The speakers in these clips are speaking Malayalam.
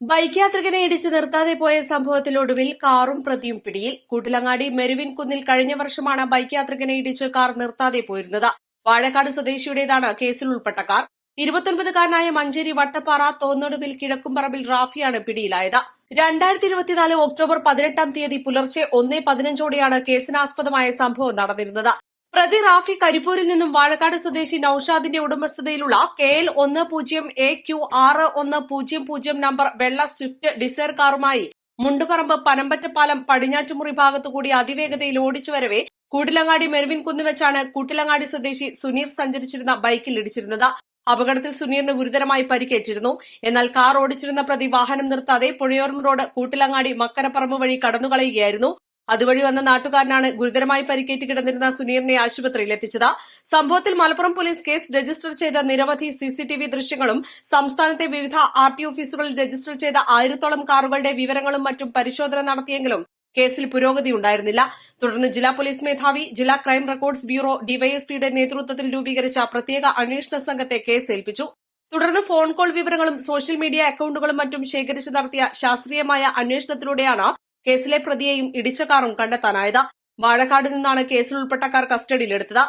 ബൈക്ക് യാത്രികനെ ഇടിച്ച് നിർത്താതെ പോയ സംഭവത്തിൽ ഒടുവിൽ കാറും പ്രതിയും പിടിയിൽ. കൂട്ടിലങ്ങാടി മെരുവിൻ കുന്നിൽ കഴിഞ്ഞ വർഷമാണ് ബൈക്ക് യാത്രികനെ ഇടിച്ച് കാർ നിർത്താതെ പോയിരുന്നത്. വാഴക്കാട് സ്വദേശിയുടേതാണ് കേസിൽ ഉൾപ്പെട്ട കാർ. 29കാരനായ മഞ്ചേരി വട്ടപ്പാറ തോന്നൊടുവിൽ കിഴക്കുംപറമ്പിൽ റാഫിയാണ് പിടിയിലായത്. 2024 ഒക്ടോബർ 18 തീയതി പുലർച്ചെ 1:15ഓടെയാണ് കേസിനാസ്പദമായ സംഭവം നടന്നിരുന്നത്. പ്രതി റാഫി കരിപ്പൂരിൽ നിന്നും വാഴക്കാട് സ്വദേശി നൌഷാദിന്റെ ഉടമസ്ഥതയിലുള്ള KL 10AQ6100 നമ്പർ വെള്ള സ്വിഫ്റ്റ് ഡിസയർ കാറുമായി മുണ്ടുപറമ്പ് പനമ്പറ്റപ്പാലം പടിഞ്ഞാറ്റുമുറി ഭാഗത്തുകൂടി അതിവേഗതയിൽ ഓടിച്ചു വരവെ കൂട്ടിലങ്ങാടി മെരുവിൻ കുന്നുവെച്ചാണ് കൂട്ടിലങ്ങാടി സ്വദേശി സുനീർ സഞ്ചരിച്ചിരുന്ന ബൈക്കിൽ ഇടിച്ചിരുന്നത്. അപകടത്തിൽ സുനീറിന് ഗുരുതരമായി പരിക്കേറ്റിരുന്നു. എന്നാൽ കാർ ഓടിച്ചിരുന്ന പ്രതി വാഹനം നിർത്താതെ പുഴയോരം റോഡ് കൂട്ടിലങ്ങാടി മക്കരപ്പറമ്പ് വഴി കടന്നുകളയുകയായിരുന്നു. അതുവഴി വന്ന നാട്ടുകാരനാണ് ഗുരുതരമായി പരിക്കേറ്റ് കിടന്നിരുന്ന സുനീറിനെ ആശുപത്രിയിൽ എത്തിച്ചത്. സംഭവത്തിൽ മലപ്പുറം പോലീസ് കേസ് രജിസ്റ്റർ ചെയ്ത നിരവധി CCTV ദൃശ്യങ്ങളും സംസ്ഥാനത്തെ വിവിധ RT ഓഫീസുകളിൽ രജിസ്റ്റർ ചെയ്ത 1000ഓളം കാറുകളുടെ വിവരങ്ങളും മറ്റും പരിശോധന നടത്തിയെങ്കിലും കേസിൽ പുരോഗതിയുണ്ടായിരുന്നില്ല. തുടർന്ന് ജില്ലാ പോലീസ് മേധാവി, ജില്ലാ ക്രൈം റെക്കോർഡ്സ് ബ്യൂറോ ഡിവൈഎസ്പിയുടെ നേതൃത്വത്തിൽ രൂപീകരിച്ച പ്രത്യേക അന്വേഷണ സംഘത്തെ കേസ് ഏൽപ്പിച്ചു. തുടർന്ന് ഫോൺ കോൾ വിവരങ്ങളും സോഷ്യൽ മീഡിയ അക്കൌണ്ടുകളും മറ്റും ശേഖരിച്ച് നടത്തിയ ശാസ്ത്രീയമായ അന്വേഷണത്തിലൂടെയാണ് കേസിലെ പ്രതിയെയും ഇടിച്ച കാറും കണ്ടെത്താനായത്. വാഴക്കാട് നിന്നാണ് കേസിൽ ഉൾപ്പെട്ട കാർ കസ്റ്റഡിയിലെടുത്തത്.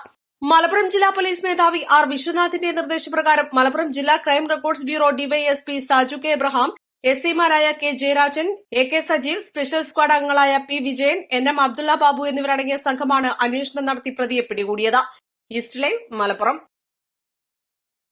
മലപ്പുറം ജില്ലാ പോലീസ് മേധാവി R വിശ്വനാഥിന്റെ നിർദ്ദേശപ്രകാരം മലപ്പുറം ജില്ലാ crime records bureau DYSP Saju K Abraham, SIമാരായ K Jayarajan, AK Sajeev, special squad അംഗങ്ങളായ P വിജയൻ, NM അബ്ദുള്ള ബാബു എന്നിവരടങ്ങിയ സംഘമാണ് അന്വേഷണം നടത്തി പ്രതിയെ പിടികൂടിയത്. East Live, Malappuram.